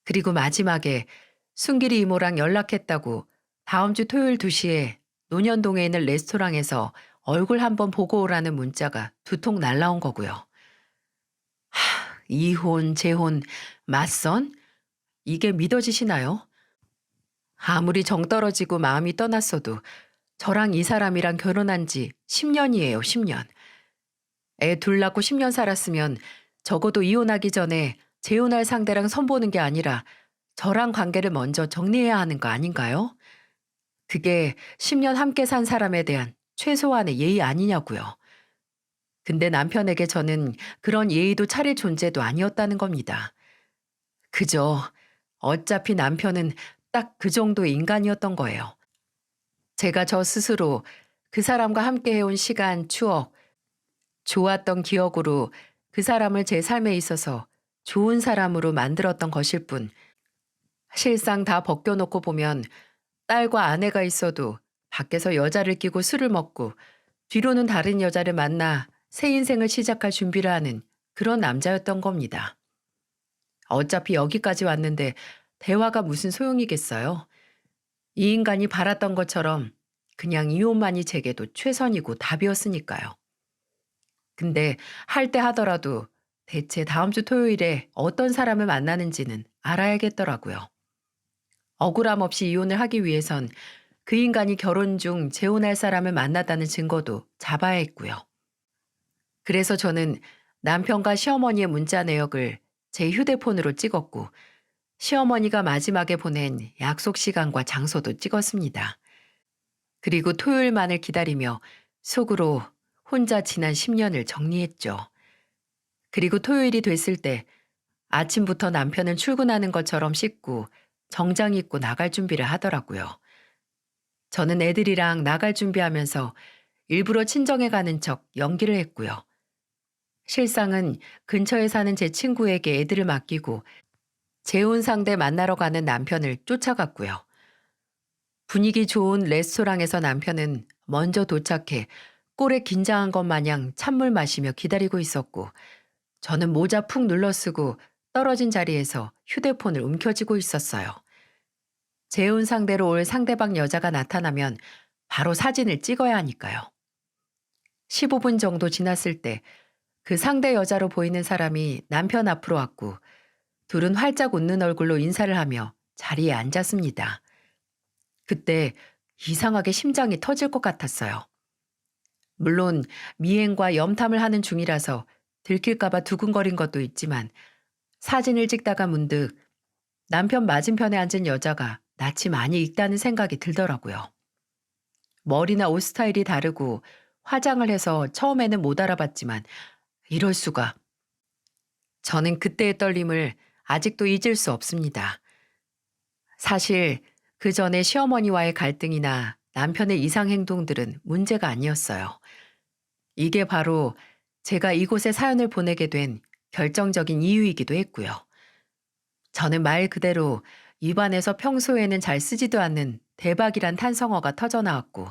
그리고 마지막에 순길이 이모랑 연락했다고 다음 주 토요일 2시에 논현동에 있는 레스토랑에서 얼굴 한번 보고 오라는 문자가 두 통 날라온 거고요. 이혼, 재혼, 맞선? 이게 믿어지시나요? 아무리 정 떨어지고 마음이 떠났어도 저랑 이 사람이랑 결혼한 지 10년이에요, 10년. 애 둘 낳고 10년 살았으면 적어도 이혼하기 전에 재혼할 상대랑 선보는 게 아니라 저랑 관계를 먼저 정리해야 하는 거 아닌가요? 그게 10년 함께 산 사람에 대한 최소한의 예의 아니냐고요. 근데 남편에게 저는 그런 예의도 차릴 존재도 아니었다는 겁니다. 그저 어차피 남편은 딱 그 정도의 인간이었던 거예요. 제가 저 스스로 그 사람과 함께 해온 시간, 추억, 좋았던 기억으로 그 사람을 제 삶에 있어서 좋은 사람으로 만들었던 것일 뿐, 실상 다 벗겨놓고 보면 딸과 아내가 있어도 밖에서 여자를 끼고 술을 먹고 뒤로는 다른 여자를 만나 새 인생을 시작할 준비를 하는 그런 남자였던 겁니다. 어차피 여기까지 왔는데 대화가 무슨 소용이겠어요? 이 인간이 바랐던 것처럼 그냥 이혼만이 제게도 최선이고 답이었으니까요. 근데 할 때 하더라도 대체 다음 주 토요일에 어떤 사람을 만나는지는 알아야겠더라고요. 억울함 없이 이혼을 하기 위해선 그 인간이 결혼 중 재혼할 사람을 만났다는 증거도 잡아야 했고요. 그래서 저는 남편과 시어머니의 문자 내역을 제 휴대폰으로 찍었고 시어머니가 마지막에 보낸 약속 시간과 장소도 찍었습니다. 그리고 토요일만을 기다리며 속으로 혼자 지난 10년을 정리했죠. 그리고 토요일이 됐을 때 아침부터 남편은 출근하는 것처럼 씻고 정장 입고 나갈 준비를 하더라고요. 저는 애들이랑 나갈 준비하면서 일부러 친정에 가는 척 연기를 했고요. 실상은 근처에 사는 제 친구에게 애들을 맡기고 재혼 상대 만나러 가는 남편을 쫓아갔고요. 분위기 좋은 레스토랑에서 남편은 먼저 도착해 꼴에 긴장한 것 마냥 찬물 마시며 기다리고 있었고 저는 모자 푹 눌러쓰고 떨어진 자리에서 휴대폰을 움켜쥐고 있었어요. 재혼 상대로 올 상대방 여자가 나타나면 바로 사진을 찍어야 하니까요. 15분 정도 지났을 때 그 상대 여자로 보이는 사람이 남편 앞으로 왔고 둘은 활짝 웃는 얼굴로 인사를 하며 자리에 앉았습니다. 그때 이상하게 심장이 터질 것 같았어요. 물론 미행과 염탐을 하는 중이라서 들킬까봐 두근거린 것도 있지만 사진을 찍다가 문득 남편 맞은편에 앉은 여자가 낯이 많이 익다는 생각이 들더라고요. 머리나 옷 스타일이 다르고 화장을 해서 처음에는 못 알아봤지만 이럴 수가. 저는 그때의 떨림을 아직도 잊을 수 없습니다. 사실 그 전에 시어머니와의 갈등이나 남편의 이상 행동들은 문제가 아니었어요. 이게 바로 제가 이곳에 사연을 보내게 된 결정적인 이유이기도 했고요. 저는 말 그대로 입안에서 평소에는 잘 쓰지도 않는 대박이란 탄성어가 터져나왔고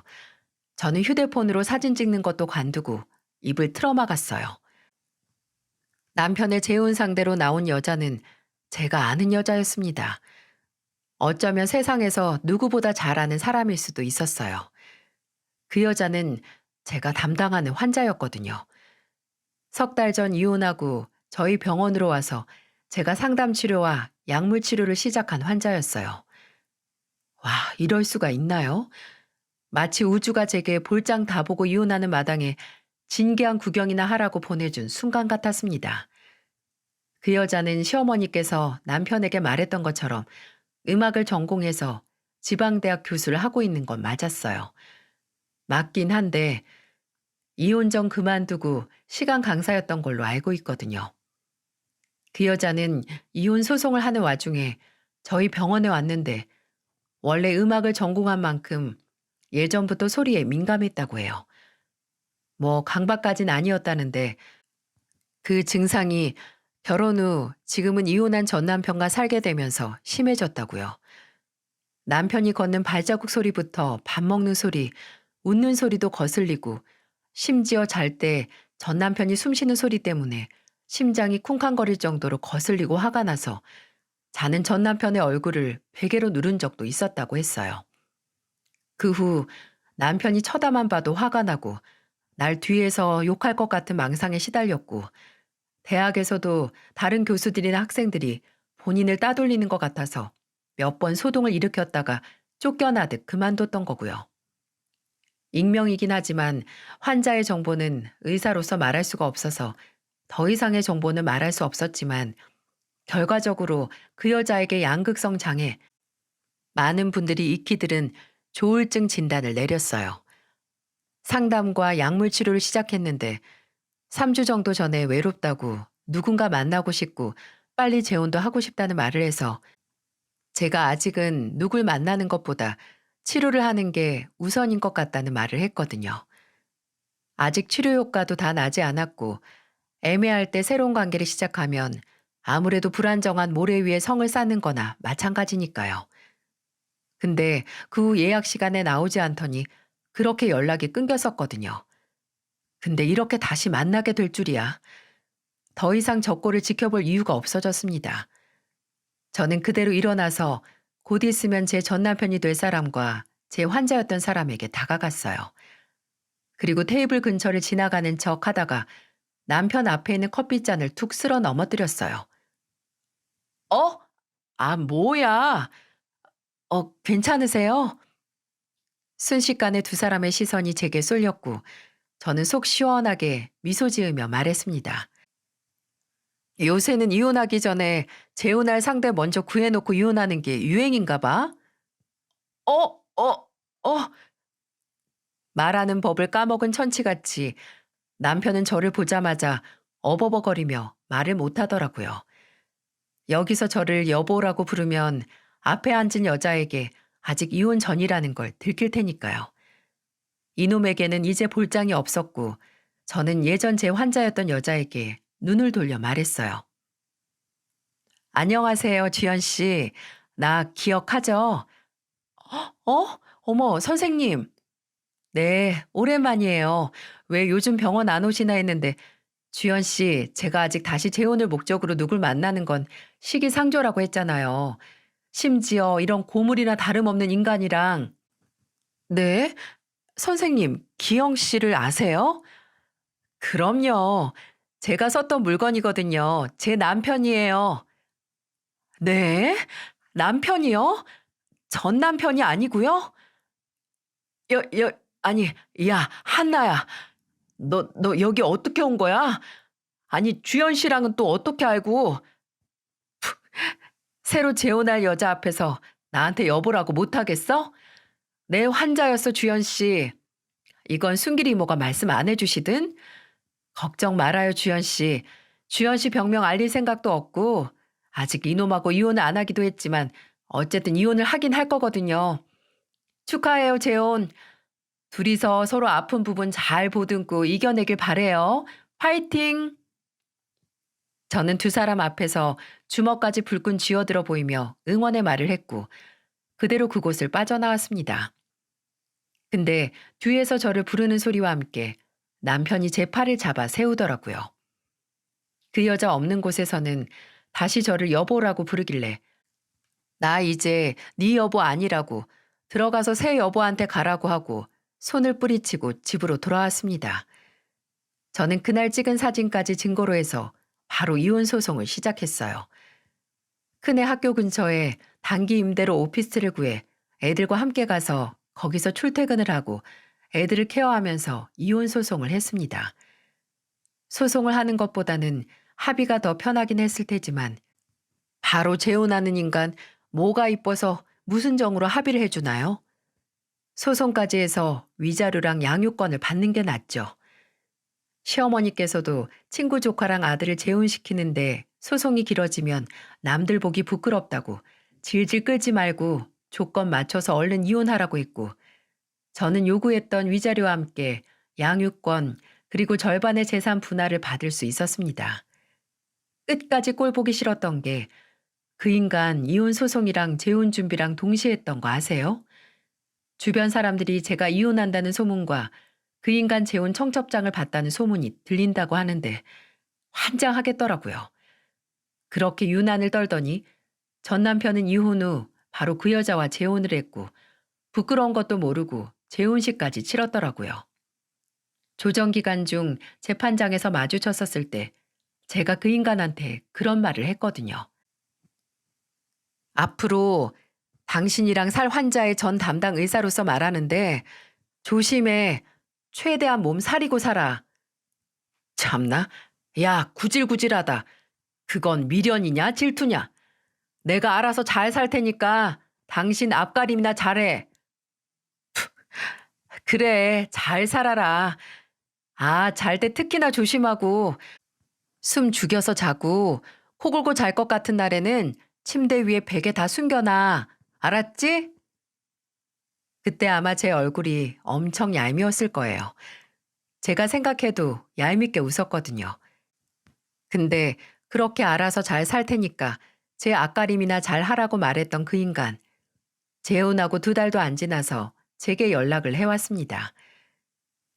저는 휴대폰으로 사진 찍는 것도 관두고 입을 틀어막았어요. 남편의 재혼 상대로 나온 여자는 제가 아는 여자였습니다. 어쩌면 세상에서 누구보다 잘 아는 사람일 수도 있었어요. 그 여자는 제가 담당하는 환자였거든요. 석 달 전 이혼하고 저희 병원으로 와서 제가 상담 치료와 약물 치료를 시작한 환자였어요. 와, 이럴 수가 있나요? 마치 우주가 제게 볼장 다 보고 이혼하는 마당에 진기한 구경이나 하라고 보내준 순간 같았습니다. 그 여자는 시어머니께서 남편에게 말했던 것처럼 음악을 전공해서 지방대학 교수를 하고 있는 건 맞았어요. 맞긴 한데 이혼 전 그만두고 시간 강사였던 걸로 알고 있거든요. 그 여자는 이혼 소송을 하는 와중에 저희 병원에 왔는데 원래 음악을 전공한 만큼 예전부터 소리에 민감했다고 해요. 뭐 강박까진 아니었다는데 그 증상이 결혼 후 지금은 이혼한 전 남편과 살게 되면서 심해졌다고요. 남편이 걷는 발자국 소리부터 밥 먹는 소리, 웃는 소리도 거슬리고 심지어 잘 때 전 남편이 숨 쉬는 소리 때문에 심장이 쿵쾅거릴 정도로 거슬리고 화가 나서 자는 전 남편의 얼굴을 베개로 누른 적도 있었다고 했어요. 그 후 남편이 쳐다만 봐도 화가 나고 날 뒤에서 욕할 것 같은 망상에 시달렸고 대학에서도 다른 교수들이나 학생들이 본인을 따돌리는 것 같아서 몇 번 소동을 일으켰다가 쫓겨나듯 그만뒀던 거고요. 익명이긴 하지만 환자의 정보는 의사로서 말할 수가 없어서 더 이상의 정보는 말할 수 없었지만 결과적으로 그 여자에게 양극성 장애, 많은 분들이 익히 들은 조울증 진단을 내렸어요. 상담과 약물 치료를 시작했는데 3주 정도 전에 외롭다고 누군가 만나고 싶고 빨리 재혼도 하고 싶다는 말을 해서 제가 아직은 누굴 만나는 것보다 치료를 하는 게 우선인 것 같다는 말을 했거든요. 아직 치료 효과도 다 나지 않았고 애매할 때 새로운 관계를 시작하면 아무래도 불안정한 모래 위에 성을 쌓는 거나 마찬가지니까요. 근데 그 후 예약 시간에 나오지 않더니 그렇게 연락이 끊겼었거든요. 근데 이렇게 다시 만나게 될 줄이야. 더 이상 저 꼴을 지켜볼 이유가 없어졌습니다. 저는 그대로 일어나서 곧 있으면 제 전 남편이 될 사람과 제 환자였던 사람에게 다가갔어요. 그리고 테이블 근처를 지나가는 척 하다가 남편 앞에 있는 커피잔을 툭 쓸어 넘어뜨렸어요. 어? 아, 뭐야? 괜찮으세요? 순식간에 두 사람의 시선이 제게 쏠렸고 저는 속 시원하게 미소 지으며 말했습니다. 요새는 이혼하기 전에 재혼할 상대 먼저 구해놓고 이혼하는 게 유행인가 봐. 어, 어, 어. 말하는 법을 까먹은 천치같이 남편은 저를 보자마자 어버버거리며 말을 못하더라고요. 여기서 저를 여보라고 부르면 앞에 앉은 여자에게 아직 이혼 전이라는 걸 들킬 테니까요. 이놈에게는 이제 볼장이 없었고 저는 예전 제 환자였던 여자에게 눈을 돌려 말했어요. 안녕하세요, 지연 씨. 나 기억하죠? 어머, 선생님. 네, 오랜만이에요. 왜 요즘 병원 안 오시나 했는데, 주연 씨, 제가 아직 다시 재혼을 목적으로 누굴 만나는 건 시기상조라고 했잖아요. 심지어 이런 고물이나 다름없는 인간이랑, 네? 선생님, 기영 씨를 아세요? 그럼요. 제가 썼던 물건이거든요. 제 남편이에요. 네? 남편이요? 전 남편이 아니고요? 여, 여, 아니, 야, 한나야. 너 여기 어떻게 온 거야? 아니, 주연 씨랑은 또 어떻게 알고 새로 재혼할 여자 앞에서 나한테 여보라고 못하겠어? 내 환자였어, 주연 씨. 이건 순길이 이모가 말씀 안 해주시든? 걱정 말아요, 주연 씨. 주연 씨 병명 알릴 생각도 없고, 아직 이놈하고 이혼을 안 하기도 했지만, 어쨌든 이혼을 하긴 할 거거든요. 축하해요, 재혼. 둘이서 서로 아픈 부분 잘 보듬고 이겨내길 바래요. 파이팅! 저는 두 사람 앞에서 주먹까지 불끈 쥐어들어 보이며 응원의 말을 했고 그대로 그곳을 빠져나왔습니다. 근데 뒤에서 저를 부르는 소리와 함께 남편이 제 팔을 잡아 세우더라고요. 그 여자 없는 곳에서는 다시 저를 여보라고 부르길래 나 이제 네 여보 아니라고 들어가서 새 여보한테 가라고 하고 손을 뿌리치고 집으로 돌아왔습니다. 저는 그날 찍은 사진까지 증거로 해서 바로 이혼 소송을 시작했어요. 큰애 학교 근처에 단기 임대로 오피스를 구해 애들과 함께 가서 거기서 출퇴근을 하고 애들을 케어하면서 이혼 소송을 했습니다. 소송을 하는 것보다는 합의가 더 편하긴 했을 테지만 바로 재혼하는 인간 뭐가 이뻐서 무슨 정으로 합의를 해주나요? 소송까지 해서 위자료랑 양육권을 받는 게 낫죠. 시어머니께서도 친구 조카랑 아들을 재혼시키는데 소송이 길어지면 남들 보기 부끄럽다고 질질 끌지 말고 조건 맞춰서 얼른 이혼하라고 했고 저는 요구했던 위자료와 함께 양육권 그리고 절반의 재산 분할을 받을 수 있었습니다. 끝까지 꼴 보기 싫었던 게 그 인간 이혼 소송이랑 재혼 준비랑 동시에 했던 거 아세요? 주변 사람들이 제가 이혼한다는 소문과 그 인간 재혼 청첩장을 봤다는 소문이 들린다고 하는데 환장하겠더라고요. 그렇게 유난을 떨더니 전 남편은 이혼 후 바로 그 여자와 재혼을 했고 부끄러운 것도 모르고 재혼식까지 치렀더라고요. 조정 기간 중 재판장에서 마주쳤었을 때 제가 그 인간한테 그런 말을 했거든요. 앞으로 당신이랑 살 환자의 전 담당 의사로서 말하는데 조심해. 최대한 몸 사리고 살아. 참나? 야, 구질구질하다. 그건 미련이냐 질투냐? 내가 알아서 잘 살 테니까 당신 앞가림이나 잘해. 그래, 잘 살아라. 아, 잘 때 특히나 조심하고 숨 죽여서 자고 코 골고 잘 것 같은 날에는 침대 위에 베개 다 숨겨놔. 알았지? 그때 아마 제 얼굴이 엄청 얄미웠을 거예요. 제가 생각해도 얄밉게 웃었거든요. 근데 그렇게 알아서 잘 살 테니까 제 앞가림이나 잘 하라고 말했던 그 인간. 재혼하고 2달도 안 지나서 제게 연락을 해왔습니다.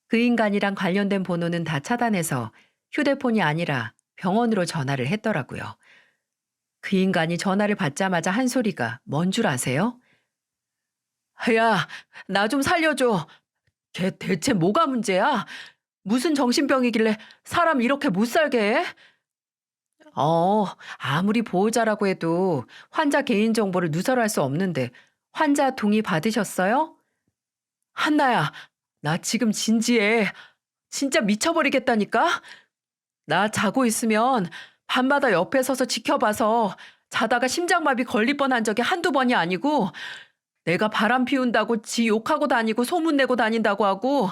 그 인간이랑 관련된 번호는 다 차단해서 휴대폰이 아니라 병원으로 전화를 했더라고요. 그 인간이 전화를 받자마자 한 소리가 뭔 줄 아세요? 야, 나 좀 살려줘. 걔 대체 뭐가 문제야? 무슨 정신병이길래 사람 이렇게 못 살게 해? 아무리 보호자라고 해도 환자 개인정보를 누설할 수 없는데 환자 동의 받으셨어요? 한나야, 나 지금 진지해. 진짜 미쳐버리겠다니까? 나 자고 있으면 밤마다 옆에 서서 지켜봐서 자다가 심장마비 걸릴 뻔한 적이 한두 번이 아니고 내가 바람 피운다고 지 욕하고 다니고 소문내고 다닌다고 하고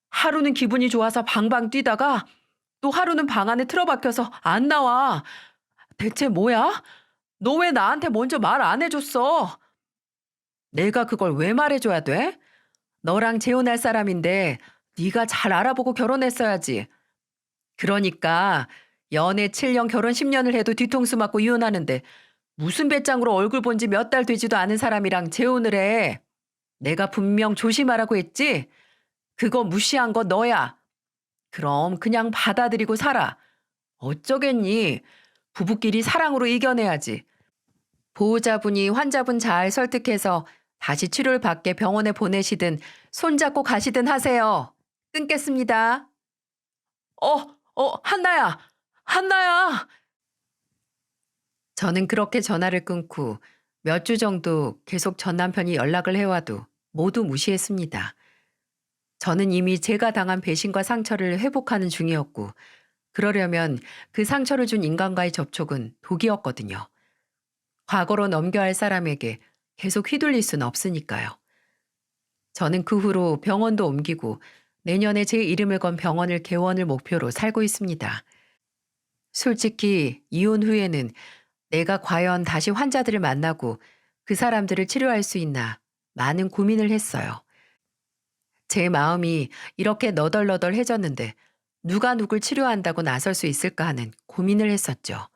하루는 기분이 좋아서 방방 뛰다가 또 하루는 방 안에 틀어박혀서 안 나와. 대체 뭐야? 너 왜 나한테 먼저 말 안 해줬어? 내가 그걸 왜 말해줘야 돼? 너랑 재혼할 사람인데 네가 잘 알아보고 결혼했어야지. 그러니까 연애 7년 결혼 10년을 해도 뒤통수 맞고 이혼하는데 무슨 배짱으로 얼굴 본 지 몇 달 되지도 않은 사람이랑 재혼을 해. 내가 분명 조심하라고 했지? 그거 무시한 거 너야. 그럼 그냥 받아들이고 살아. 어쩌겠니? 부부끼리 사랑으로 이겨내야지. 보호자분이 환자분 잘 설득해서 다시 치료를 받게 병원에 보내시든 손잡고 가시든 하세요. 끊겠습니다. 한나야! 한나야! 저는 그렇게 전화를 끊고 몇 주 정도 계속 전 남편이 연락을 해와도 모두 무시했습니다. 저는 이미 제가 당한 배신과 상처를 회복하는 중이었고, 그러려면 그 상처를 준 인간과의 접촉은 독이었거든요. 과거로 넘겨야 할 사람에게 계속 휘둘릴 수는 없으니까요. 저는 그 후로 병원도 옮기고 내년에 제 이름을 건 병원을 개원을 목표로 살고 있습니다. 솔직히 이혼 후에는 내가 과연 다시 환자들을 만나고 그 사람들을 치료할 수 있나 많은 고민을 했어요. 제 마음이 이렇게 너덜너덜해졌는데 누가 누굴 치료한다고 나설 수 있을까 하는 고민을 했었죠.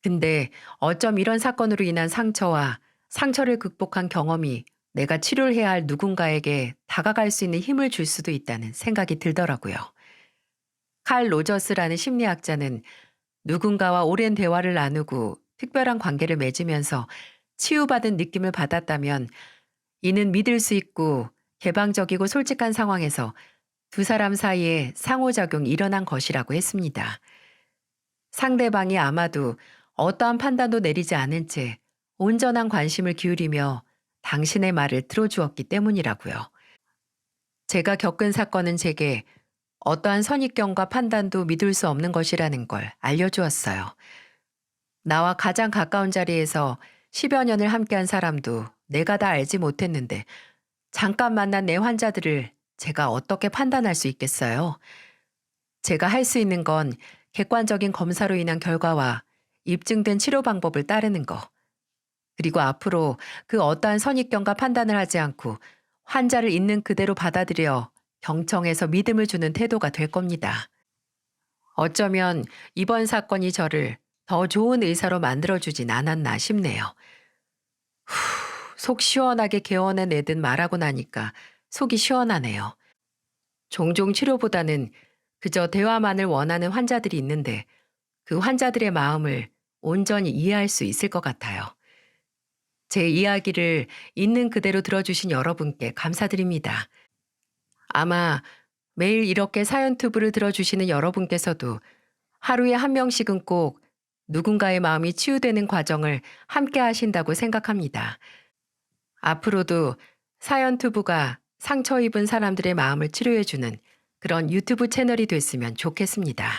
근데 어쩜 이런 사건으로 인한 상처와 상처를 극복한 경험이 내가 치료를 해야 할 누군가에게 다가갈 수 있는 힘을 줄 수도 있다는 생각이 들더라고요. 칼 로저스라는 심리학자는 누군가와 오랜 대화를 나누고 특별한 관계를 맺으면서 치유받은 느낌을 받았다면 이는 믿을 수 있고 개방적이고 솔직한 상황에서 두 사람 사이에 상호작용이 일어난 것이라고 했습니다. 상대방이 아마도 어떠한 판단도 내리지 않은 채 온전한 관심을 기울이며 당신의 말을 들어주었기 때문이라고요. 제가 겪은 사건은 제게 어떠한 선입견과 판단도 믿을 수 없는 것이라는 걸 알려주었어요. 나와 가장 가까운 자리에서 10여 년을 함께한 사람도 내가 다 알지 못했는데 잠깐 만난 내 환자들을 제가 어떻게 판단할 수 있겠어요? 제가 할 수 있는 건 객관적인 검사로 인한 결과와 입증된 치료 방법을 따르는 거. 그리고 앞으로 그 어떠한 선입견과 판단을 하지 않고 환자를 있는 그대로 받아들여 경청해서 믿음을 주는 태도가 될 겁니다. 어쩌면 이번 사건이 저를 더 좋은 의사로 만들어주진 않았나 싶네요. 속 시원하게 개원해 내듯 말하고 나니까 속이 시원하네요. 종종 치료보다는 그저 대화만을 원하는 환자들이 있는데 그 환자들의 마음을 온전히 이해할 수 있을 것 같아요. 제 이야기를 있는 그대로 들어주신 여러분께 감사드립니다. 아마 매일 이렇게 사연 튜브를 들어주시는 여러분께서도 하루에 한 명씩은 꼭 누군가의 마음이 치유되는 과정을 함께 하신다고 생각합니다. 앞으로도 사연 튜브가 상처 입은 사람들의 마음을 치료해주는 그런 유튜브 채널이 됐으면 좋겠습니다.